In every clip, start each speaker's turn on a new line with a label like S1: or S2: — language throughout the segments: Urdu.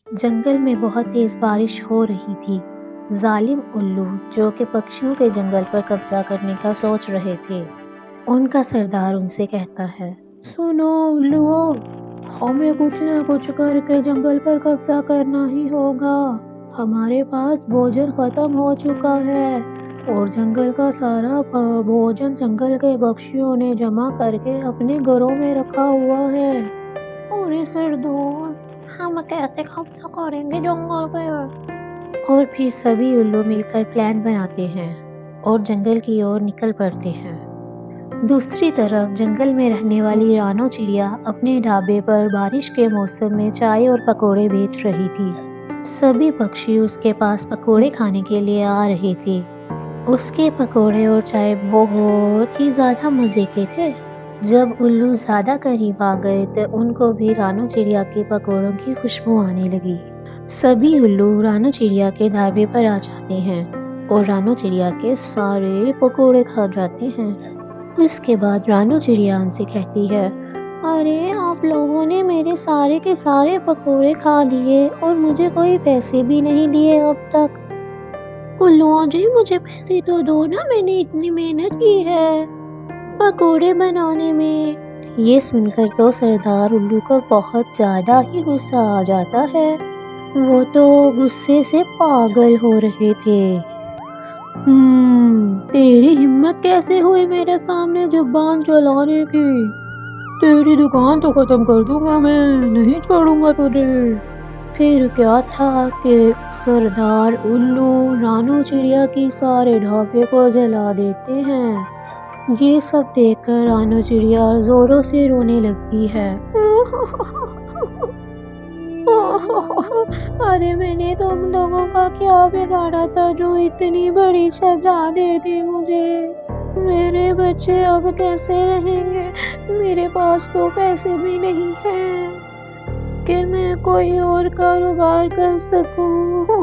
S1: جنگل میں بہت تیز بارش ہو رہی تھی۔ ظالم الو جو کہ پکشیوں کے جنگل پر قبضہ کرنے کا سوچ رہے تھے، ان کا سردار ان سے کہتا ہے، سنو الو، ہمیں کچھ نہ کچھ کر کے جنگل پر قبضہ کرنا ہی ہوگا۔ ہمارے پاس بھوجن ختم ہو چکا ہے اور جنگل کا سارا بھوجن جنگل کے پکشیوں نے جمع کر کے اپنے گھروں میں رکھا ہوا ہے۔ ارے سردار، ہم کیسے قبضہ کریں گے جنگل پر؟ اور پھر سبھی الو مل کر پلان بناتے ہیں اور جنگل کی اور نکل پڑتے ہیں۔ دوسری طرف جنگل میں رہنے والی رانو چڑیا اپنے ڈھابے پر بارش کے موسم میں چائے اور پکوڑے بیچ رہی تھی۔ سبھی پکشی اس کے پاس پکوڑے کھانے کے لیے آ رہے تھے۔ اس کے پکوڑے اور چائے بہت ہی زیادہ مزے کے تھے۔ جب الو زیادہ قریب آ گئے تو ان کو بھی رانو چڑیا کے پکوڑوں کی خوشبو آنے لگی۔ سبھی الو رانو چڑیا کے ڈھابے پر آ جاتے ہیں اور رانو چڑیا کے سارے پکوڑے کھا جاتے ہیں۔ اس کے بعد رانو چڑیا ان سے کہتی ہے، ارے آپ لوگوں نے میرے سارے کے سارے پکوڑے کھا لیے اور مجھے کوئی پیسے بھی نہیں دیے اب تک۔ الو جی، مجھے پیسے تو دو نا، میں نے اتنی محنت کی ہے پکوڑے بنانے میں۔ یہ سن کر تو سردار الو کو بہت زیادہ ہی غصہ آ جاتا ہے۔ وہ تو غصے سے پاگل ہو رہے تھے۔ تیری ہمت کیسے ہوئی میرے سامنے زبان چلانے کی؟ تیری دکان تو ختم کر دوں گا، میں نہیں چھوڑوں گا تجھے۔ پھر کیا تھا کہ سردار الو رانو چڑیا کی سارے ڈھابے کو جلا دیتے ہیں۔ یہ سب دیکھ کر رانو چڑیا زوروں سے رونے لگتی ہے۔ ارے میں نے تم لوگوں کا کیا بگاڑا تھا جو اتنی بڑی سزا دے دی مجھے؟ میرے بچے اب کیسے رہیں گے؟ میرے پاس تو پیسے بھی نہیں ہیں کہ میں کوئی اور کاروبار کر سکوں۔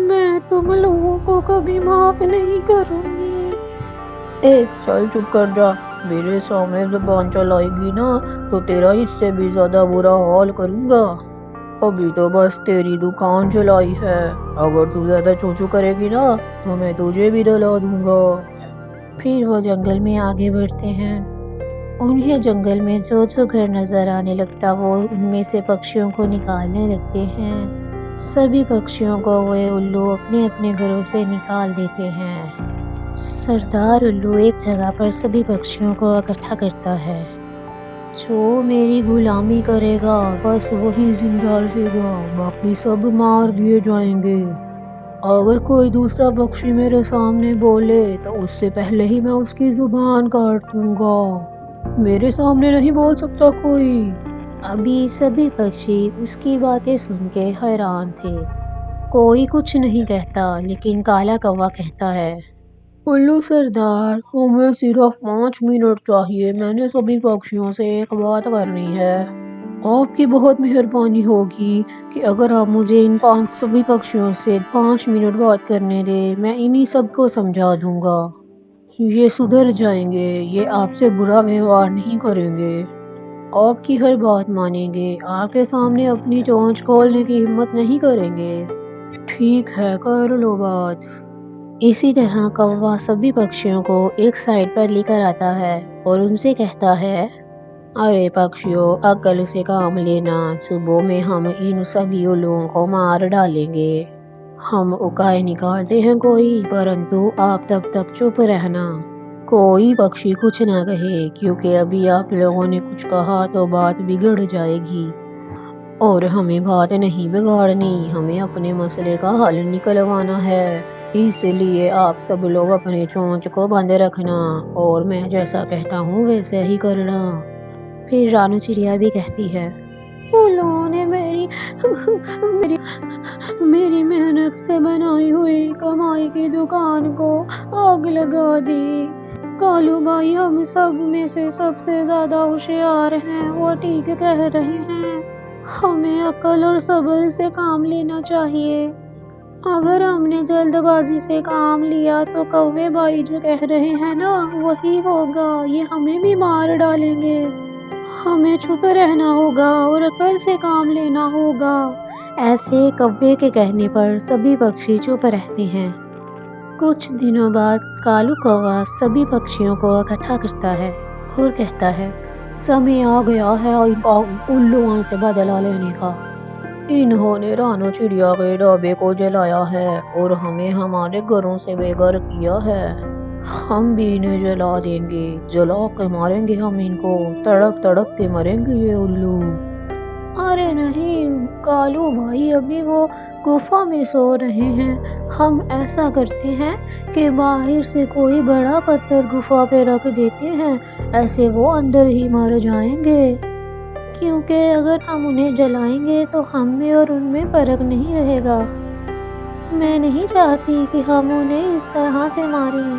S1: میں تم لوگوں کو کبھی معاف نہیں کروں گی۔
S2: چل چپ کر جا، میرے سامنے زبان چلائے گی نا تو تیرا اس سے بھی زیادہ برا حال کروں گا۔ ابھی تو بس تیری دکان جلائی ہے، اگر تو زیادہ چوچو کرے گی نا تو میں تجھے بھی جلا دوں گا۔
S1: پھر وہ جنگل میں آگے بڑھتے ہیں۔ انہیں جنگل میں جو جو گھر نظر آنے لگتا وہ ان میں سے پکشیوں کو نکالنے لگتے ہیں۔ سبھی پکشیوں کو وہ الو اپنے اپنے گھروں سے نکال دیتے ہیں۔ سردار الو ایک جگہ پر سبھی پکشیوں کو اکٹھا کرتا ہے۔ جو میری غلامی کرے گا بس وہی زندہ رہے گا، باقی سب مار دیے جائیں گے۔ اگر کوئی دوسرا پکشی میرے سامنے بولے تو اس سے پہلے ہی میں اس کی زبان کاٹ دوں گا۔ میرے سامنے نہیں بول سکتا کوئی۔ ابھی سبھی پکشی اس کی باتیں سن کے حیران تھے۔ کوئی کچھ نہیں کہتا، لیکن کالا کوا کہتا ہے،
S2: الو سردار، ہمیں صرف 5 منٹ چاہیے، میں نے سبھی پکشیوں سے ایک بات کرنی ہے۔ آپ کی بہت مہربانی ہوگی کہ اگر آپ مجھے ان سبھی پکشیوں سے 5 منٹ بات کرنے دیں، میں انہی سب کو سمجھا دوں گا۔ یہ سدھر جائیں گے، یہ آپ سے برا ویوہار نہیں کریں گے، آپ کی ہر بات مانیں گے، آپ کے سامنے اپنی چونچ کھولنے کی ہمت نہیں کریں گے۔ ٹھیک ہے، کر لو بات۔
S1: اسی طرح کوا سبھی پکشیوں کو ایک سائڈ پر لے کر آتا ہے اور ان سے کہتا ہے،
S2: ارے پکشیوں، عقل سے کام لینا، صبح میں ہم ان سبھی الوؤں کو مار ڈالیں گے۔ ہم اکائے نکالتے ہیں کوئی، پرنتو آپ تب تک چپ رہنا، کوئی پکشی کچھ نہ کہے، کیونکہ ابھی آپ لوگوں نے کچھ کہا تو بات بگڑ جائے گی، اور ہمیں بات نہیں بگاڑنی، ہمیں اپنے مسئلے کا حل نکلوانا ہے۔ اس لیے آپ سب لوگ اپنے چونچ کو بند رکھنا اور میں جیسا کہتا ہوں ویسے ہی کرنا۔
S1: پھر رانو چڑیا بھی کہتی ہے،
S2: الوؤں نے میری محنت سے بنائی ہوئی کمائی کی دکان کو آگ لگا دی۔ کالو بھائی ہم سب میں سے سب سے زیادہ ہوشیار ہیں، وہ ٹھیک کہہ رہے ہیں، ہمیں عقل اور صبر سے کام لینا چاہیے۔ اگر ہم نے جلد بازی سے کام لیا تو کوے بھائی جو کہہ رہے ہیں نا وہی ہوگا، یہ ہمیں بھی مار ڈالیں گے۔ ہمیں چپ رہنا ہوگا اور عقل سے کام لینا ہوگا۔
S1: ایسے کوے کے کہنے پر سبھی پکشی چپ رہتے ہیں۔ کچھ دنوں بعد کالو کوا سبھی پکشیوں کو اکٹھا کرتا ہے اور کہتا ہے،
S2: سمے آ گیا ہے الوؤں سے بدلہ لینے کا۔ انہوں نے رانو چڑیا کے ڈھابے کو جلایا ہے اور ہمیں ہمارے گھروں سے بے گھر کیا ہے۔ ہم بھی انہیں جلا دیں گے، جلا کے ماریں گے ہم ان کو، تڑپ تڑپ کے مریں گے یہ الو۔ ارے نہیں کالو بھائی، ابھی وہ گفا میں سو رہے ہیں۔ ہم ایسا کرتے ہیں کہ باہر سے کوئی بڑا پتھر گفا پہ رکھ دیتے ہیں، ایسے وہ اندر ہی مر جائیں گے۔
S1: کیونکہ اگر ہم انہیں جلائیں گے تو ہم میں اور ان میں فرق نہیں رہے گا۔ میں نہیں چاہتی کہ ہم انہیں اس طرح سے ماریں۔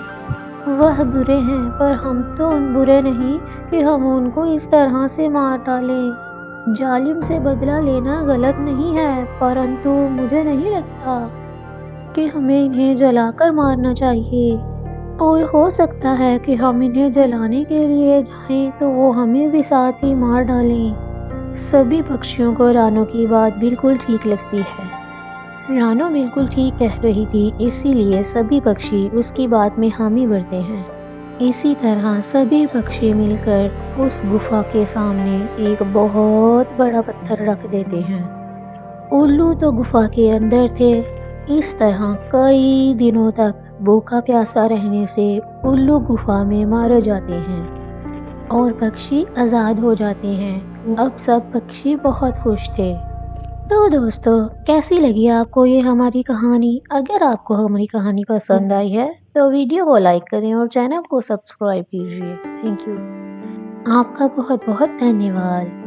S1: وہ برے ہیں پر ہم تو برے نہیں کہ ہم ان کو اس طرح سے مار ڈالیں۔ ظالم سے بدلہ لینا غلط نہیں ہے، پرنتو مجھے نہیں لگتا کہ ہمیں انہیں جلا کر مارنا چاہیے۔ اور ہو سکتا ہے کہ ہم انہیں جلانے کے لیے جائیں تو وہ ہمیں بھی ساتھ ہی مار ڈالیں۔ سبھی پکشیوں کو رانو کی بات بالکل ٹھیک لگتی ہے۔ رانو بالکل ٹھیک کہہ رہی تھی، اسی لیے سبھی پکشی اس کی بات میں حامی بھرتے ہیں۔ اسی طرح سبھی پکشی مل کر اس گفا کے سامنے ایک بہت بڑا پتھر رکھ دیتے ہیں۔ الو تو گفا کے اندر تھے۔ اس طرح کئی دنوں تک بھوکا پیاسا رہنے سے الو گفا میں مارے جاتے ہیں اور پکشی آزاد ہو جاتے ہیں۔ اب سب پکشی بہت خوش تھے۔ تو دوستو، کیسی لگی آپ کو یہ ہماری کہانی؟ اگر آپ کو ہماری کہانی پسند آئی ہے تو ویڈیو کو لائک کریں اور چینل کو سبسکرائب کیجیے۔ Thank you. آپ کا بہت بہت دھنیہ واد۔